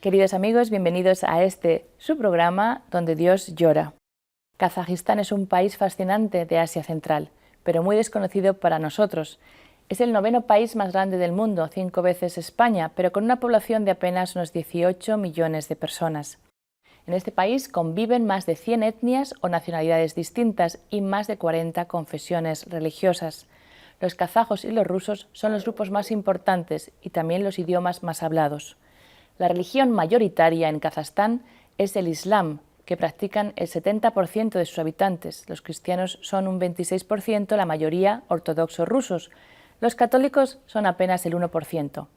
Queridos amigos, bienvenidos a su programa donde Dios llora. Kazajistán es un país fascinante de Asia Central, pero muy desconocido para nosotros. Es el 9º país más grande del mundo, 5 veces España, pero con una población de apenas unos 18 millones de personas. En este país conviven más de 100 etnias o nacionalidades distintas y más de 40 confesiones religiosas. Los kazajos y los rusos son los grupos más importantes y también los idiomas más hablados. La religión mayoritaria en Kazajstán es el Islam, que practican el 70% de sus habitantes. Los cristianos son un 26%, la mayoría ortodoxos rusos. Los católicos son apenas el 1%.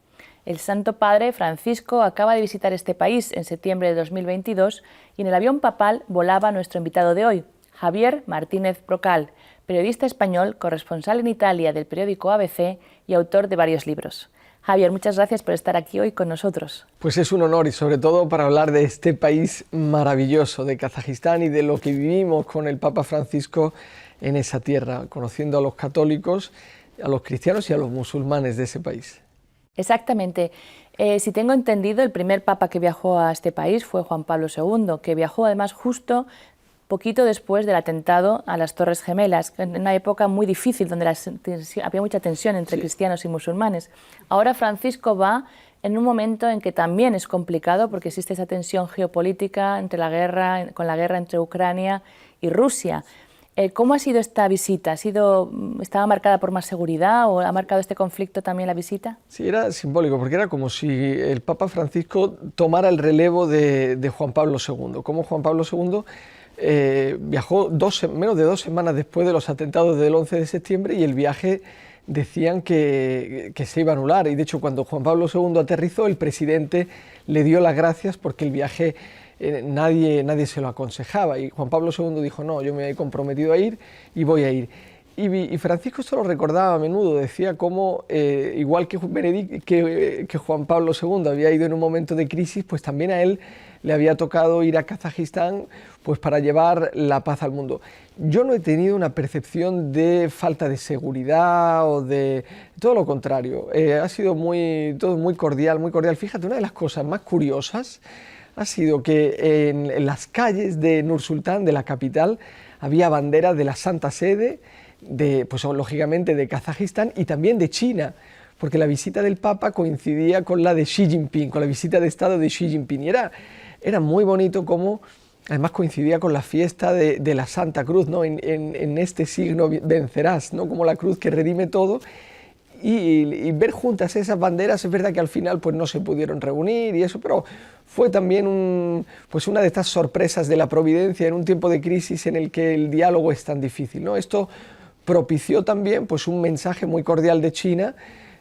El Santo Padre Francisco acaba de visitar este país en septiembre de 2022 y en el avión papal volaba nuestro invitado de hoy, Javier Martínez Brocal, periodista español, corresponsal en Italia del periódico ABC y autor de varios libros. Javier, muchas gracias por estar aquí hoy con nosotros. Pues es un honor y sobre todo para hablar de este país maravilloso, de Kazajistán y de lo que vivimos con el Papa Francisco en esa tierra, conociendo a los católicos, a los cristianos y a los musulmanes de ese país. Exactamente. Si tengo entendido, el primer papa que viajó a este país fue Juan Pablo II, que viajó además justo poquito después del atentado a las Torres Gemelas, en una época muy difícil donde había mucha tensión entre cristianos y musulmanes. Ahora Francisco va en un momento en que también es complicado porque existe esa tensión geopolítica con la guerra entre Ucrania y Rusia. ¿Cómo ha sido esta visita? ¿Estaba marcada por más seguridad o ha marcado este conflicto también la visita? Sí, era simbólico porque era como si el Papa Francisco tomara el relevo de Juan Pablo II. Como Juan Pablo II viajó menos de 2 semanas después de los atentados del 11 de septiembre y el viaje decían que se iba a anular. Y de hecho, cuando Juan Pablo II aterrizó, el presidente le dio las gracias porque el viaje nadie se lo aconsejaba. Y Juan Pablo II dijo, no, yo me he comprometido a ir y voy a ir. Y Francisco esto lo recordaba a menudo, decía cómo, igual que Juan Pablo II había ido en un momento de crisis, pues también a él le había tocado ir a Kazajistán pues para llevar la paz al mundo. Yo no he tenido una percepción de falta de seguridad o de... todo lo contrario, ha sido todo muy cordial, muy cordial. Fíjate, una de las cosas más curiosas ha sido que en las calles de Nur-Sultán, de la capital, había banderas de la Santa Sede, pues lógicamente de Kazajistán y también de China, porque la visita del Papa coincidía con la de Xi Jinping, con la visita de Estado de Xi Jinping. Y era muy bonito cómo, además coincidía con la fiesta de la Santa Cruz, ¿no? En este signo vencerás, ¿no? Como la cruz que redime todo. Y ver juntas esas banderas, es verdad que al final pues no se pudieron reunir y eso, pero fue también pues una de estas sorpresas de la providencia en un tiempo de crisis en el que el diálogo es tan difícil, ¿no? Esto propició también pues un mensaje muy cordial de China,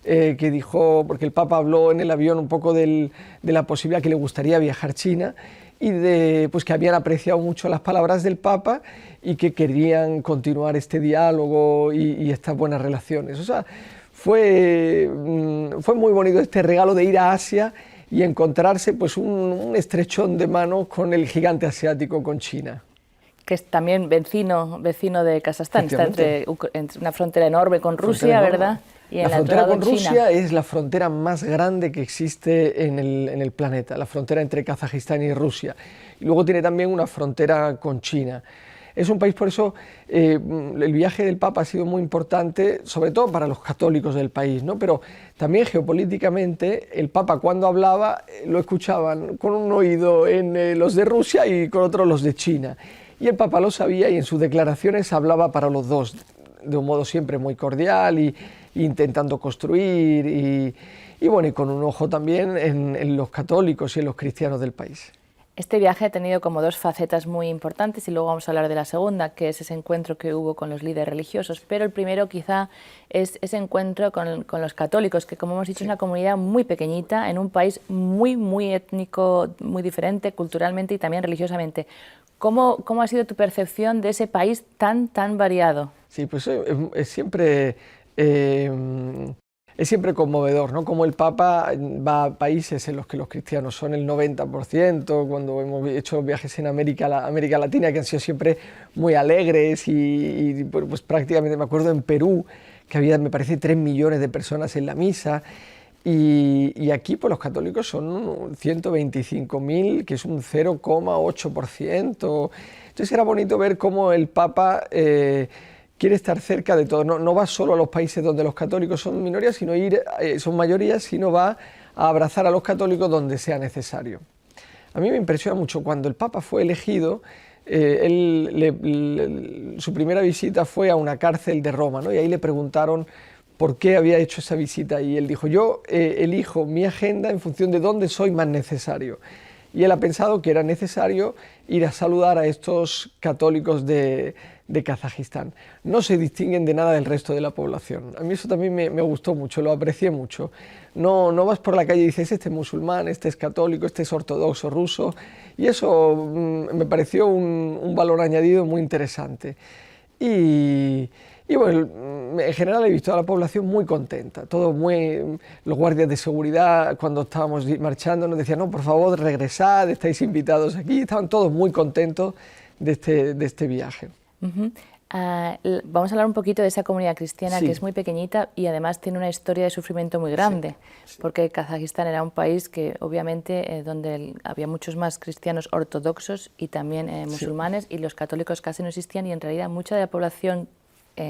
que dijo, porque el Papa habló en el avión un poco de la posibilidad que le gustaría viajar a China y pues que habían apreciado mucho las palabras del Papa y que querían continuar este diálogo y estas buenas relaciones. O sea, fue muy bonito este regalo de ir a Asia y encontrarse pues un estrechón de mano con el gigante asiático, con China. Que es también vecino de Kazajstán, está entre una frontera enorme con Rusia, ¿verdad? Y la frontera con Rusia es la frontera más grande que existe en el planeta, la frontera entre Kazajistán y Rusia. Y luego tiene también una frontera con China. Es un país, por eso el viaje del Papa ha sido muy importante, sobre todo para los católicos del país, ¿no? Pero también geopolíticamente el Papa cuando hablaba lo escuchaban con un oído en los de Rusia y con otro los de China. Y el Papa lo sabía y en sus declaraciones hablaba para los dos, de un modo siempre muy cordial y intentando construir y bueno, y con un ojo también en los católicos y en los cristianos del país. Este viaje ha tenido como 2 facetas muy importantes y luego vamos a hablar de la segunda, que es ese encuentro que hubo con los líderes religiosos, pero el primero quizá es ese encuentro con los católicos, que como hemos dicho es una comunidad muy pequeñita, en un país muy étnico, muy diferente culturalmente y también religiosamente. ¿Cómo ha sido tu percepción de ese país tan variado? Sí, pues es siempre conmovedor, ¿no? Como el Papa va a países en los que los cristianos son el 90%, cuando hemos hecho viajes en América Latina que han sido siempre muy alegres y pues prácticamente me acuerdo en Perú que había, me parece, 3 millones de personas en la misa. Y aquí pues, los católicos son 125.000, que es un 0,8%. Entonces era bonito ver cómo el Papa quiere estar cerca de todo. No va solo a los países donde los católicos son minorías, son mayorías, sino va a abrazar a los católicos donde sea necesario. A mí me impresiona mucho cuando el Papa fue elegido. Su primera visita fue a una cárcel de Roma, ¿no? Y ahí le preguntaron por qué había hecho esa visita y él dijo: yo elijo mi agenda en función de dónde soy más necesario. Y él ha pensado que era necesario ir a saludar a estos católicos de Kazajistán. No se distinguen de nada del resto de la población. A mí eso también me gustó mucho, lo aprecié mucho. No vas por la calle y dices: este es musulmán, este es católico, este es ortodoxo ruso. Y eso me pareció un valor añadido muy interesante. Y bueno, en general he visto a la población muy contenta, los guardias de seguridad cuando estábamos marchando nos decían: no, por favor, regresad, estáis invitados aquí. Estaban todos muy contentos de este viaje. Vamos a hablar un poquito de esa comunidad cristiana, sí, que es muy pequeñita y además tiene una historia de sufrimiento muy grande, sí. porque Kazajistán era un país que obviamente donde había muchos más cristianos ortodoxos y también musulmanes, sí, y los católicos casi no existían, y en realidad mucha de la población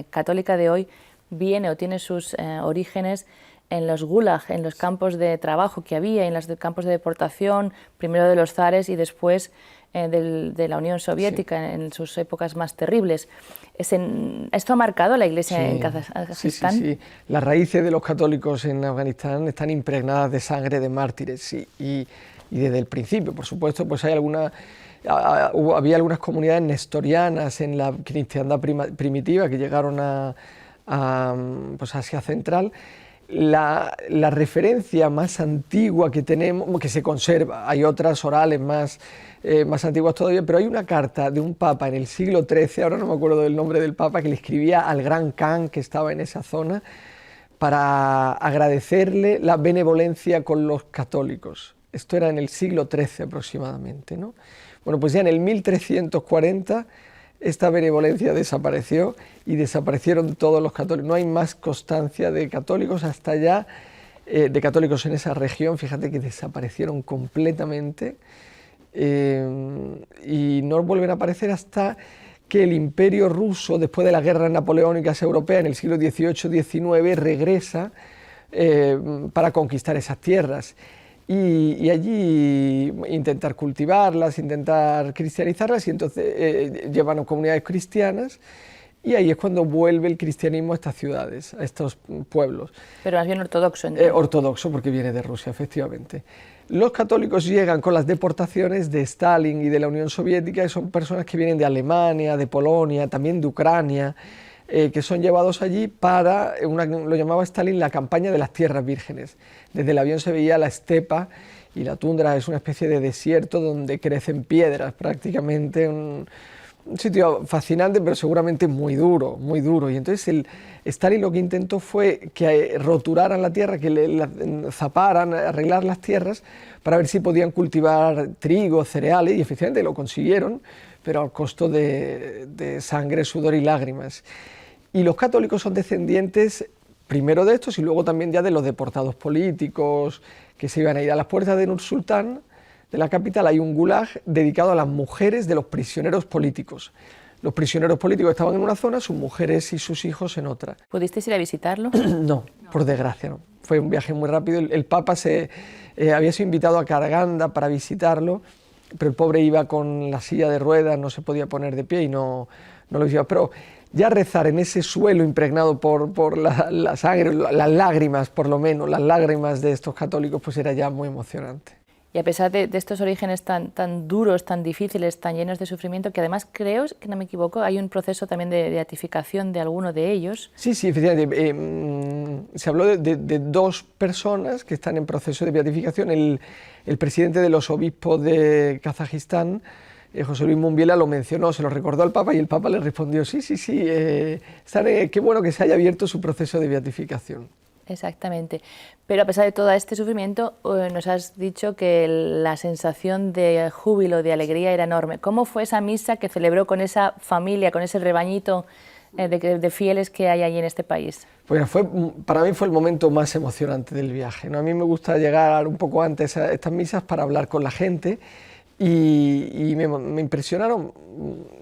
católica de hoy viene o tiene sus orígenes en los gulag, en los campos de trabajo que había, en los campos de deportación, primero de los zares y después de la Unión Soviética, sí, en sus épocas más terribles. ¿Esto ha marcado a la Iglesia, sí, en Kazajistán? Sí. Las raíces de los católicos en Afganistán están impregnadas de sangre de mártires, sí, y desde el principio, por supuesto, pues había algunas comunidades nestorianas en la cristiandad primitiva que llegaron a Asia Central. La referencia más antigua que tenemos, que se conserva, hay otras orales más antiguas todavía, pero hay una carta de un papa en el siglo XIII, ahora no me acuerdo del nombre del papa, que le escribía al gran Khan que estaba en esa zona para agradecerle la benevolencia con los católicos. Esto era en el siglo XIII aproximadamente, ¿no? Bueno, pues ya en el 1340 esta benevolencia desapareció y desaparecieron todos los católicos. No hay más constancia de católicos hasta allá, de católicos en esa región. Fíjate que desaparecieron completamente y no vuelven a aparecer hasta que el Imperio ruso, después de las guerras napoleónicas europeas en el siglo XVIII-XIX, regresa para conquistar esas tierras. Y allí intentar cultivarlas, intentar cristianizarlas, y entonces llevan a comunidades cristianas, y ahí es cuando vuelve el cristianismo a estas ciudades, a estos pueblos. Pero más bien ortodoxo. Ortodoxo, porque viene de Rusia, efectivamente. Los católicos llegan con las deportaciones de Stalin y de la Unión Soviética, y son personas que vienen de Alemania, de Polonia, también de Ucrania, que son llevados allí para, lo llamaba Stalin, la campaña de las tierras vírgenes. Desde el avión se veía la estepa, y la tundra es una especie de desierto donde crecen piedras prácticamente, un sitio fascinante, pero seguramente muy duro, muy duro. Y entonces Stalin lo que intentó fue que roturaran la tierra, que zaparan, arreglar las tierras para ver si podían cultivar trigo, cereales, y efectivamente lo consiguieron, pero al costo de sangre, sudor y lágrimas. Y los católicos son descendientes primero de estos y luego también ya de los deportados políticos que se iban a ir. A las puertas de Nur-Sultán, de la capital, hay un gulag dedicado a las mujeres de los prisioneros políticos. Los prisioneros políticos estaban en una zona, sus mujeres y sus hijos en otra. ¿Pudisteis ir a visitarlo? No, por desgracia no. Fue un viaje muy rápido. El Papa había sido invitado a Karaganda para visitarlo, pero el pobre iba con la silla de ruedas, no se podía poner de pie y no lo hacía. Pero ya rezar en ese suelo impregnado por la sangre, las lágrimas, por lo menos, las lágrimas de estos católicos, pues era ya muy emocionante. Y a pesar de estos orígenes tan duros, tan difíciles, tan llenos de sufrimiento, que además creo, que no me equivoco, hay un proceso también de beatificación de alguno de ellos. Sí, efectivamente. Se habló de dos personas que están en proceso de beatificación. El presidente de los obispos de Kazajistán, José Luis Mumbiela, lo mencionó, se lo recordó al Papa y el Papa le respondió: sí, qué bueno que se haya abierto su proceso de beatificación. Exactamente. Pero a pesar de todo este sufrimiento, nos has dicho que la sensación de júbilo, de alegría era enorme. ¿Cómo fue esa misa que celebró con esa familia, con ese rebañito de fieles que hay allí en este país? Pues para mí fue el momento más emocionante del viaje, ¿no? A mí me gusta llegar un poco antes a estas misas para hablar con la gente y me impresionaron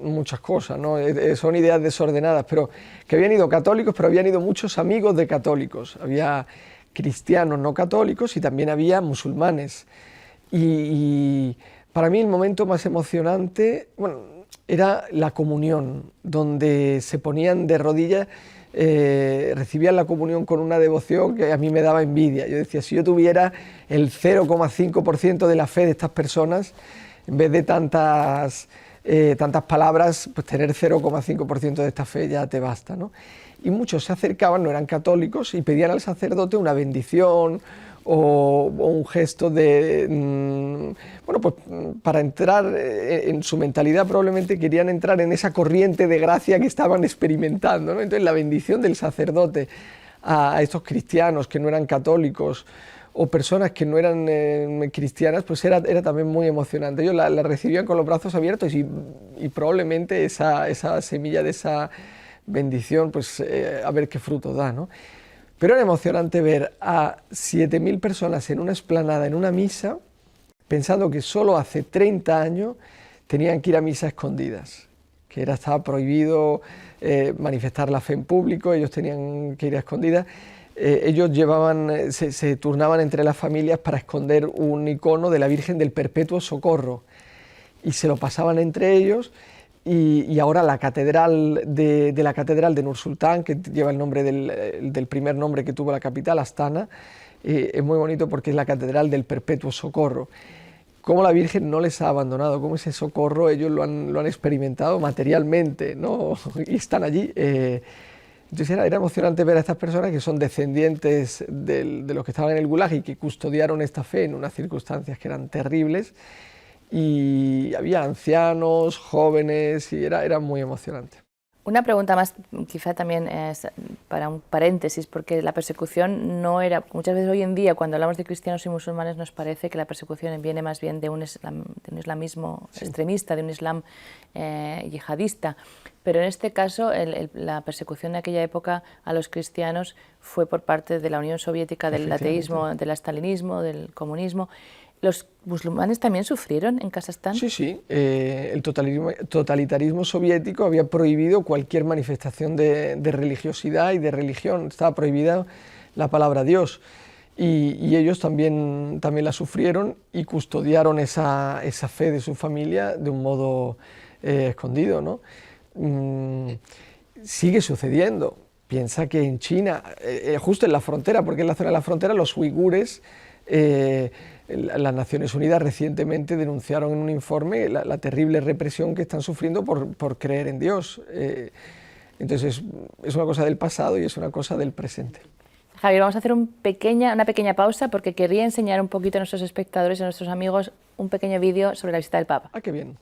muchas cosas, ¿no? Son ideas desordenadas, pero que habían ido católicos, pero habían ido muchos amigos de católicos. Había cristianos no católicos y también había musulmanes. Y para mí el momento más emocionante, bueno, era la comunión, donde se ponían de rodillas, recibían la comunión con una devoción que a mí me daba envidia. Yo decía, si yo tuviera el 0,5% de la fe de estas personas, en vez de tantas palabras, pues tener 0,5% de esta fe ya te basta, ¿no? Y muchos se acercaban, no eran católicos, y pedían al sacerdote una bendición o un gesto de, bueno, pues para entrar en su mentalidad, probablemente querían entrar en esa corriente de gracia que estaban experimentando, ¿no? Entonces la bendición del sacerdote a estos cristianos que no eran católicos o personas que no eran cristianas, pues era también muy emocionante. Ellos la recibían con los brazos abiertos y probablemente esa semilla de esa bendición, pues a ver qué fruto da, ¿no? Pero era emocionante ver a 7.000 personas en una explanada, en una misa, pensando que solo hace 30 años tenían que ir a misa escondidas, que estaba prohibido manifestar la fe en público, ellos tenían que ir a escondidas. Ellos se turnaban entre las familias para esconder un icono de la Virgen del Perpetuo Socorro y se lo pasaban entre ellos. Y ahora la catedral de la catedral de Nur-Sultán, que lleva el nombre del primer nombre que tuvo la capital, Astana, es muy bonito porque es la catedral del Perpetuo Socorro. Cómo la Virgen no les ha abandonado, cómo ese socorro ellos lo han experimentado materialmente, ¿no? Y están allí. Entonces era emocionante ver a estas personas que son descendientes de los que estaban en el Gulag y que custodiaron esta fe en unas circunstancias que eran terribles. Y había ancianos, jóvenes, y era muy emocionante. Una pregunta más, quizá también es para un paréntesis, porque la persecución no era, muchas veces hoy en día cuando hablamos de cristianos y musulmanes nos parece que la persecución viene más bien de un islamismo extremista, de un islam yihadista, pero en este caso la persecución de aquella época a los cristianos fue por parte de la Unión Soviética, del ateísmo, del estalinismo, del comunismo. ¿Los musulmanes también sufrieron en Kazajstán? Sí. El totalitarismo soviético había prohibido cualquier manifestación de religiosidad y de religión. Estaba prohibida la palabra Dios. Y ellos también la sufrieron y custodiaron esa fe de su familia de un modo escondido, ¿no? Sigue sucediendo. Piensa que en China, justo en la frontera, porque en la zona de la frontera, los uigures, las Naciones Unidas recientemente denunciaron en un informe la terrible represión que están sufriendo por creer en Dios. Entonces es una cosa del pasado y es una cosa del presente. Javier, vamos a hacer una pequeña pausa porque querría enseñar un poquito a nuestros espectadores y a nuestros amigos un pequeño vídeo sobre la visita del Papa. ¡Ah, qué bien!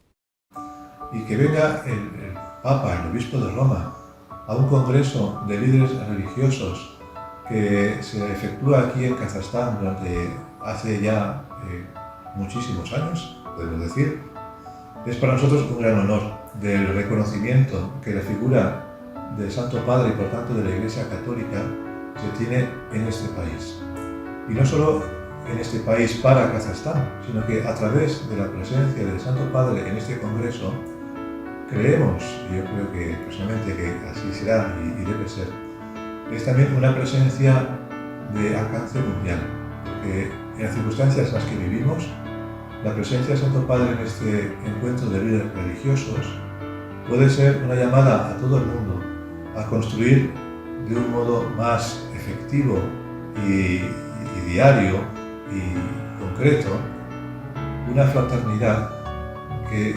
Y que venga el Papa, el Obispo de Roma, a un congreso de líderes religiosos que se efectúa aquí en Kazajstán hace ya muchísimos años, podemos decir, es para nosotros un gran honor del reconocimiento que la figura del Santo Padre y por tanto de la Iglesia Católica se tiene en este país. Y no solo en este país para Kazajstán, sino que a través de la presencia del Santo Padre en este congreso, creemos, y yo creo que personalmente que así será y debe ser, es también una presencia de alcance mundial, porque en las circunstancias en las que vivimos, la presencia del Santo Padre en este encuentro de líderes religiosos puede ser una llamada a todo el mundo a construir de un modo más efectivo y diario y concreto una fraternidad que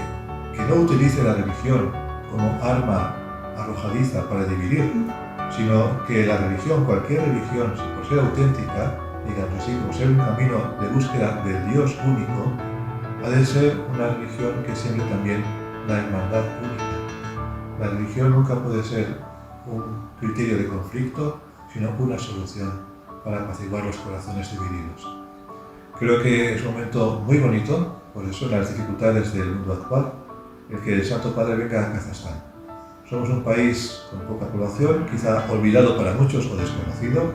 no utilice la religión como arma arrojadiza para dividir, sino que la religión, cualquier religión, si por ser auténtica, digamos así, por ser un camino de búsqueda del Dios único, ha de ser una religión que siempre también la hermandad única. La religión nunca puede ser un criterio de conflicto, sino una solución para apaciguar los corazones divididos. Creo que es un momento muy bonito, por eso en las dificultades del mundo actual, el que el Santo Padre venga a Kazajstán. Somos un país con poca población, quizá olvidado para muchos o desconocido,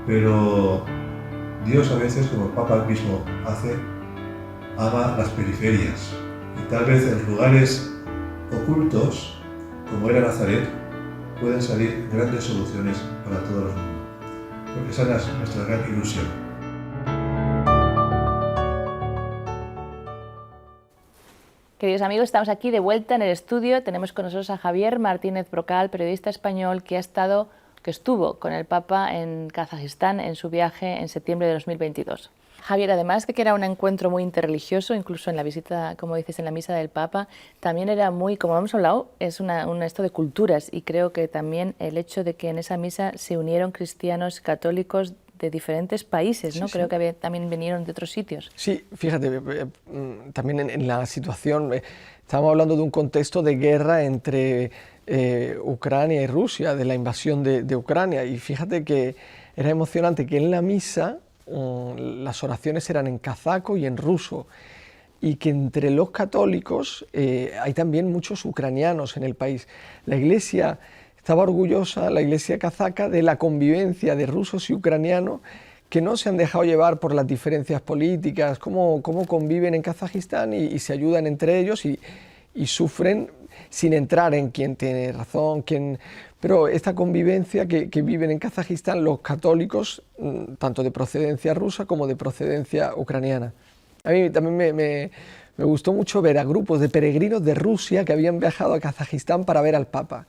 pero Dios a veces, como el Papa mismo hace, ama las periferias. Y tal vez en lugares ocultos, como era Nazaret, pueden salir grandes soluciones para todos los mundos. Porque esa es nuestra gran ilusión. Queridos amigos, estamos aquí de vuelta en el estudio. Tenemos con nosotros a Javier Martínez Brocal, periodista español que estuvo con el Papa en Kazajistán en su viaje en septiembre de 2022. Javier, además de que era un encuentro muy interreligioso, incluso en la visita, como dices, en la misa del Papa, también era muy, como hemos hablado, es esto de culturas, y creo que también el hecho de que en esa misa se unieron cristianos católicos de diferentes países, ¿no? Sí, Creo sí. que también vinieron de otros sitios. Sí, fíjate, también en la situación, estábamos hablando de un contexto de guerra entre Ucrania y Rusia, de la invasión de Ucrania, y fíjate que era emocionante que en la misa las oraciones eran en kazaco y en ruso, y que entre los católicos hay también muchos ucranianos en el país. La Iglesia estaba orgullosa, la Iglesia kazaca, de la convivencia de rusos y ucranianos que no se han dejado llevar por las diferencias políticas, cómo conviven en Kazajistán y se ayudan entre ellos y sufren sin entrar en quién tiene razón, pero esta convivencia que viven en Kazajistán los católicos, tanto de procedencia rusa como de procedencia ucraniana. A mí también me gustó mucho ver a grupos de peregrinos de Rusia que habían viajado a Kazajistán para ver al Papa.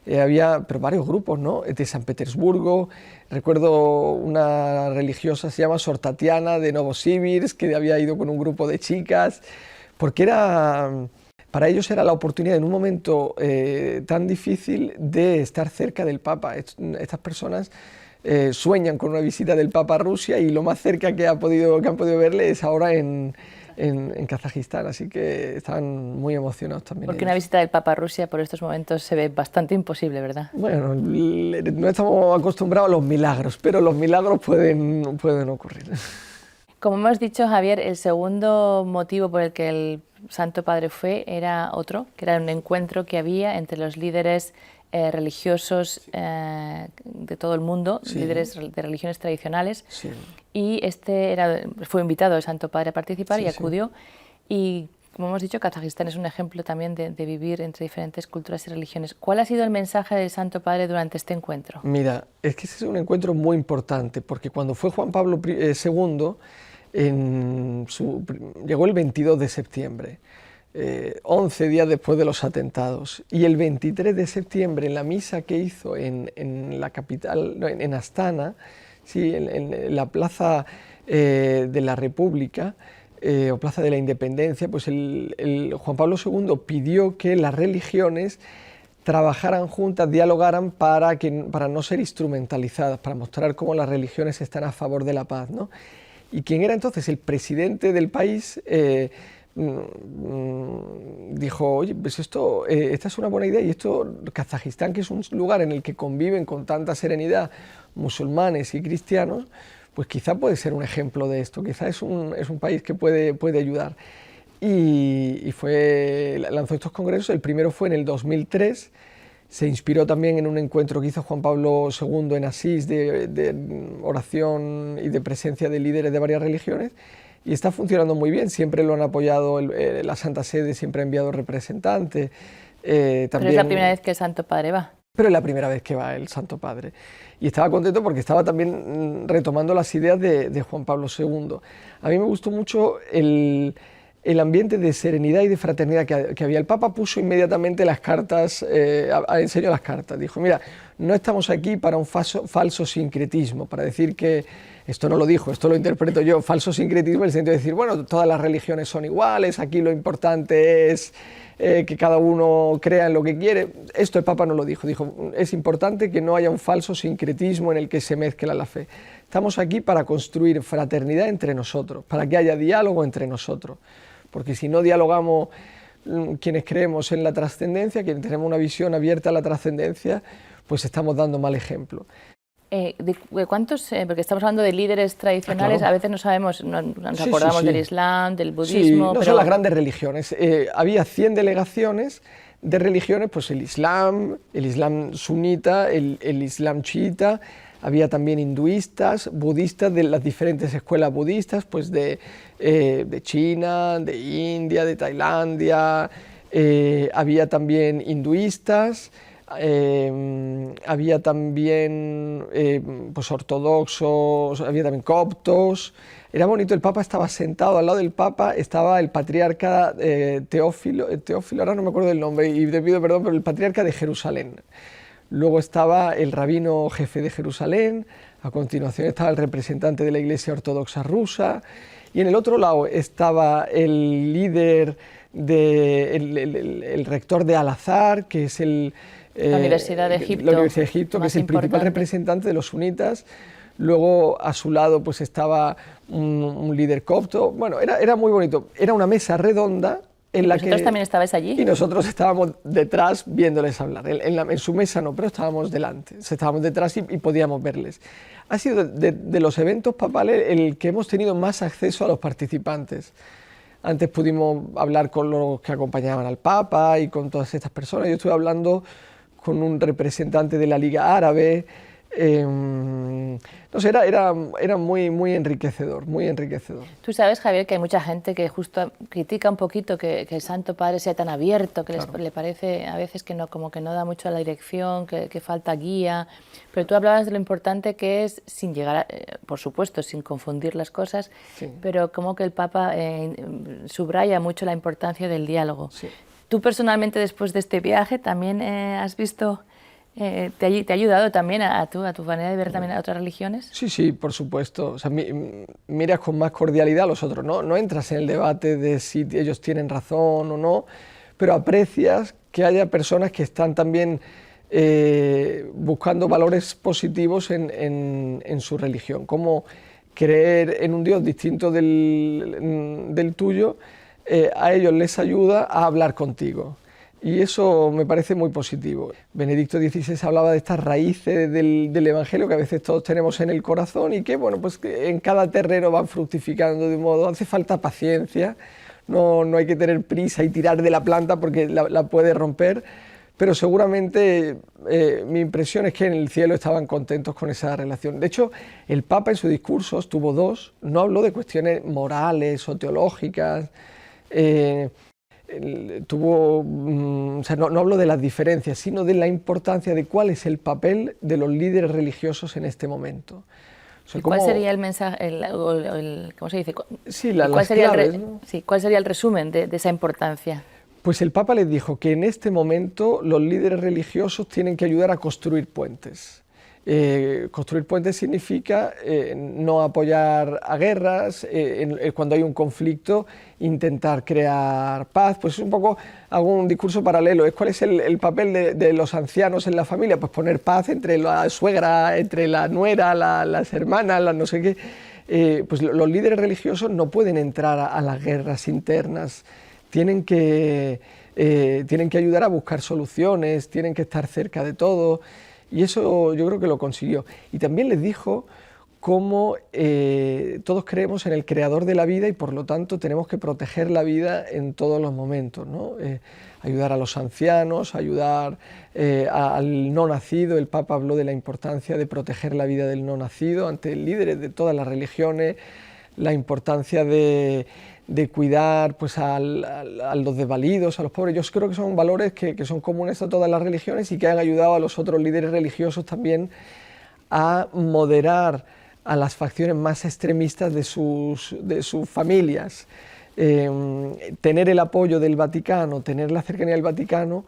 Había varios grupos, ¿no? De San Petersburgo, recuerdo una religiosa, se llama Sor Tatiana, de Novosibirsk, que había ido con un grupo de chicas, porque para ellos era la oportunidad en un momento tan difícil de estar cerca del Papa. Estas personas sueñan con una visita del Papa a Rusia y lo más cerca que han podido verle es ahora en Kazajistán, así que están muy emocionados también. Porque ellos. una visita del Papa a Rusia por estos momentos se ve bastante imposible, ¿verdad? Bueno, no estamos acostumbrados a los milagros, pero los milagros pueden ocurrir. Como hemos dicho, Javier, el segundo motivo por el que el Santo Padre fue era otro, que era un encuentro que había entre los líderes religiosos de todo el mundo, Sí. líderes de religiones tradicionales, Sí. y fue invitado el Santo Padre a participar Sí, y sí. acudió. Y como hemos dicho, Kazajistán es un ejemplo también de vivir entre diferentes culturas y religiones. ¿Cuál ha sido el mensaje del Santo Padre durante este encuentro? Mira, es que ese es un encuentro muy importante, porque cuando fue Juan Pablo II, llegó el 22 de septiembre, 11 días después de los atentados, y el 23 de septiembre, en la misa que hizo en la capital, no, en Astana, sí, en la plaza de la República, o Plaza de la Independencia, pues el Juan Pablo II pidió que las religiones trabajaran juntas, dialogaran para no ser instrumentalizadas, para mostrar cómo las religiones están a favor de la paz, ¿no? Y quien era entonces el presidente del país dijo, oye, pues esta es una buena idea, y Kazajistán, que es un lugar en el que conviven con tanta serenidad musulmanes y cristianos, pues quizá puede ser un ejemplo de esto, quizá es un país que puede ayudar. Y lanzó estos congresos, el primero fue en el 2003, se inspiró también en un encuentro que hizo Juan Pablo II en Asís de oración y de presencia de líderes de varias religiones, y está funcionando muy bien, siempre lo han apoyado, la Santa Sede siempre ha enviado representantes. Pero es la primera vez que el Santo Padre va. Pero es la primera vez que va el Santo Padre. Y estaba contento porque estaba también retomando las ideas de Juan Pablo II. A mí me gustó mucho el ambiente de serenidad y de fraternidad que había. El Papa puso inmediatamente las cartas, enseñó las cartas. Dijo, mira, no estamos aquí para un falso sincretismo, para decir que, esto no lo dijo, esto lo interpreto yo, falso sincretismo en el sentido de decir, bueno, todas las religiones son iguales, aquí lo importante es que cada uno crea en lo que quiere. Esto el Papa no lo dijo, es importante que no haya un falso sincretismo en el que se mezcla la fe. Estamos aquí para construir fraternidad entre nosotros, para que haya diálogo entre nosotros, porque si no dialogamos quienes creemos en la trascendencia, quienes tenemos una visión abierta a la trascendencia, pues estamos dando mal ejemplo. ¿De cuántos? Porque estamos hablando de líderes tradicionales, claro. A veces no sabemos, nos Sí, acordamos sí, sí. del Islam, del budismo. Sí, no pero son las grandes religiones. Había 100 delegaciones de religiones, pues el Islam sunita, el Islam chiita, había también hinduistas, budistas, de las diferentes escuelas budistas, pues de China, de India, de Tailandia, había también hinduistas, había también pues ortodoxos, había también coptos. Era bonito, el Papa estaba sentado, al lado del Papa estaba el patriarca Teófilo, ahora no me acuerdo del nombre y te pido perdón, pero el patriarca de Jerusalén. Luego estaba el rabino jefe de Jerusalén, a continuación estaba el representante de la Iglesia Ortodoxa rusa, y en el otro lado estaba el líder, el rector de Al-Azhar, que es la Universidad de Egipto, que es el principal representante de los sunitas. Luego a su lado pues estaba un líder copto. Bueno, era muy bonito. Era una mesa redonda en la que... ¿Vosotros también estabais allí? Y nosotros estábamos detrás viéndoles hablar. En su mesa no, pero estábamos delante. Estábamos detrás y podíamos verles. Ha sido de los eventos papales el que hemos tenido más acceso a los participantes. Antes pudimos hablar con los que acompañaban al Papa y con todas estas personas. Yo estuve hablando con un representante de la Liga Árabe. No sé, era muy enriquecedor, muy enriquecedor. Tú sabes, Javier, que hay mucha gente que justo critica un poquito que el Santo Padre sea tan abierto, que claro, le parece a veces que no, como que no da mucho a la dirección, que falta guía, pero tú hablabas de lo importante que es, sin llegar, por supuesto, sin confundir las cosas, sí, pero como que el Papa subraya mucho la importancia del diálogo. Sí. Tú personalmente, después de este viaje, también has visto... ¿Te ha ayudado también a tu manera de ver también a otras religiones? Sí, por supuesto. O sea, miras con más cordialidad a los otros, no entras en el debate de si ellos tienen razón o no, pero aprecias que haya personas que están también buscando valores positivos en su religión, como creer en un Dios distinto del tuyo, a ellos les ayuda a hablar contigo. Y eso me parece muy positivo. Benedicto XVI hablaba de estas raíces del Evangelio que a veces todos tenemos en el corazón y que, bueno, pues que en cada terreno van fructificando de un modo. Hace falta paciencia, no hay que tener prisa y tirar de la planta porque la puede romper, pero seguramente mi impresión es que en el cielo estaban contentos con esa relación. De hecho, el Papa en sus discursos, tuvo dos, no habló de cuestiones morales o teológicas, o sea, no hablo de las diferencias, sino de la importancia de cuál es el papel de los líderes religiosos en este momento. O sea, ¿cuál sería el mensaje, cómo se dice? Sí, las claves, ¿no? Sí, ¿cuál sería el resumen de esa importancia? Pues el Papa les dijo que en este momento los líderes religiosos tienen que ayudar a construir puentes. Construir puentes significa no apoyar a guerras, cuando hay un conflicto intentar crear paz. Pues es un poco, hago un discurso paralelo, ¿cuál es el papel de los ancianos en la familia? Pues poner paz entre la suegra, entre la nuera, las hermanas, las no sé qué. Pues los líderes religiosos no pueden entrar a las guerras internas, tienen que ayudar a buscar soluciones, tienen que estar cerca de todo. Y eso yo creo que lo consiguió. Y también les dijo cómo todos creemos en el creador de la vida y por lo tanto tenemos que proteger la vida en todos los momentos, ¿no? Ayudar a los ancianos, ayudar al no nacido. El Papa habló de la importancia de proteger la vida del no nacido ante líderes de todas las religiones, la importancia de cuidar pues, a los desvalidos, a los pobres. Yo creo que son valores que son comunes a todas las religiones y que han ayudado a los otros líderes religiosos también a moderar a las facciones más extremistas de sus familias. Tener el apoyo del Vaticano, tener la cercanía del Vaticano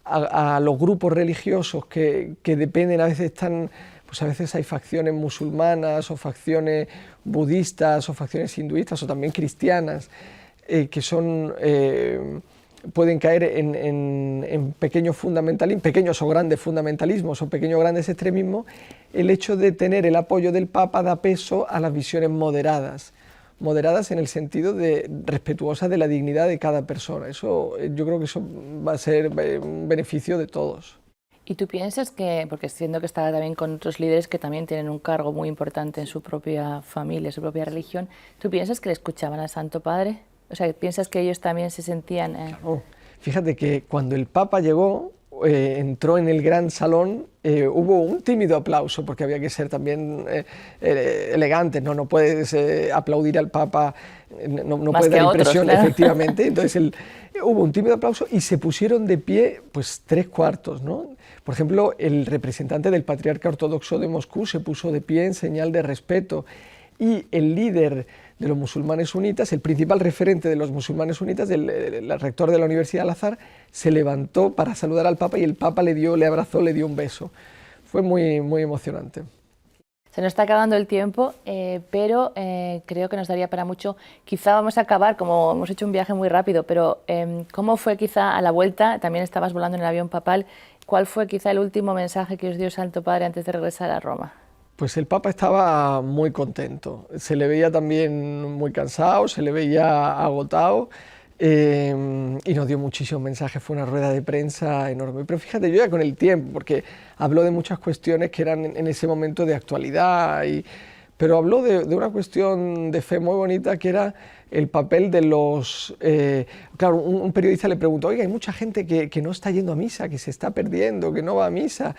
a los grupos religiosos que dependen, a veces están... Pues a veces hay facciones musulmanas o facciones budistas o facciones hinduistas o también cristianas que pueden caer en pequeños o grandes fundamentalismos o pequeños o grandes extremismos. El hecho de tener el apoyo del Papa da peso a las visiones moderadas en el sentido de respetuosas de la dignidad de cada persona. Yo creo que eso va a ser un beneficio de todos. ¿Y tú piensas que, porque siendo que estaba también con otros líderes que también tienen un cargo muy importante en su propia familia, su propia religión, ¿tú piensas que le escuchaban al Santo Padre? O sea, ¿piensas que ellos también se sentían...? Claro. Fíjate que cuando el Papa llegó, entró en el gran salón, hubo un tímido aplauso, porque había que ser también elegantes, no puedes aplaudir al Papa, no puedes dar impresión, claro. Efectivamente. Entonces hubo un tímido aplauso y se pusieron de pie pues 3/4, ¿no? Por ejemplo, el representante del Patriarca Ortodoxo de Moscú se puso de pie en señal de respeto, y el líder de los musulmanes sunitas, el principal referente de los musulmanes sunitas, el rector de la Universidad Al-Azhar, se levantó para saludar al Papa y el Papa le abrazó, le dio un beso. Fue muy, muy emocionante. Se nos está acabando el tiempo, pero creo que nos daría para mucho. Quizá vamos a acabar, como hemos hecho un viaje muy rápido, pero ¿cómo fue quizá a la vuelta? También estabas volando en el avión papal. ¿Cuál fue quizá el último mensaje que os dio Santo Padre antes de regresar a Roma? Pues el Papa estaba muy contento, se le veía también muy cansado, se le veía agotado, y nos dio muchísimos mensajes, fue una rueda de prensa enorme. Pero fíjate, yo ya con el tiempo, porque habló de muchas cuestiones que eran en ese momento de actualidad, pero habló de una cuestión de fe muy bonita, que era el papel de los... claro, un periodista le preguntó, oiga, hay mucha gente que no está yendo a misa, que se está perdiendo, que no va a misa.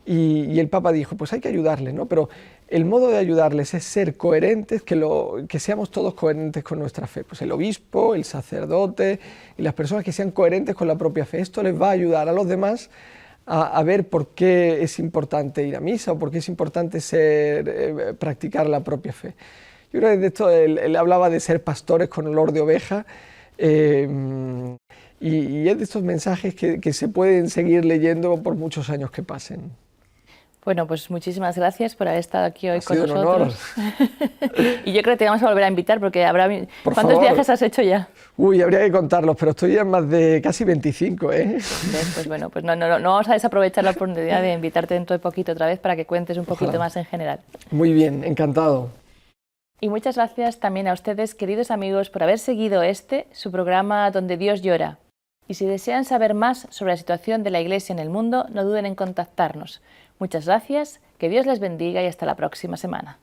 Y el Papa dijo, pues hay que ayudarles, ¿no? Pero el modo de ayudarles es ser coherentes, que seamos todos coherentes con nuestra fe. Pues el obispo, el sacerdote y las personas que sean coherentes con la propia fe. Esto les va a ayudar a los demás a ver por qué es importante ir a misa o por qué es importante practicar la propia fe. Yo creo que de esto él hablaba de ser pastores con olor de oveja, y es de estos mensajes que se pueden seguir leyendo por muchos años que pasen. Bueno, pues muchísimas gracias por haber estado aquí hoy con nosotros. Un honor. Y yo creo que te vamos a volver a invitar porque habrá... ¿Cuántos viajes has hecho ya? Uy, habría que contarlos, pero estoy ya en más de casi 25, ¿eh? Pues bueno, pues no vamos a desaprovechar la oportunidad de invitarte dentro de poquito otra vez para que cuentes un poquito más en general. Muy bien, encantado. Y muchas gracias también a ustedes, queridos amigos, por haber seguido su programa Donde Dios Llora. Y si desean saber más sobre la situación de la Iglesia en el mundo, no duden en contactarnos. Muchas gracias, que Dios les bendiga y hasta la próxima semana.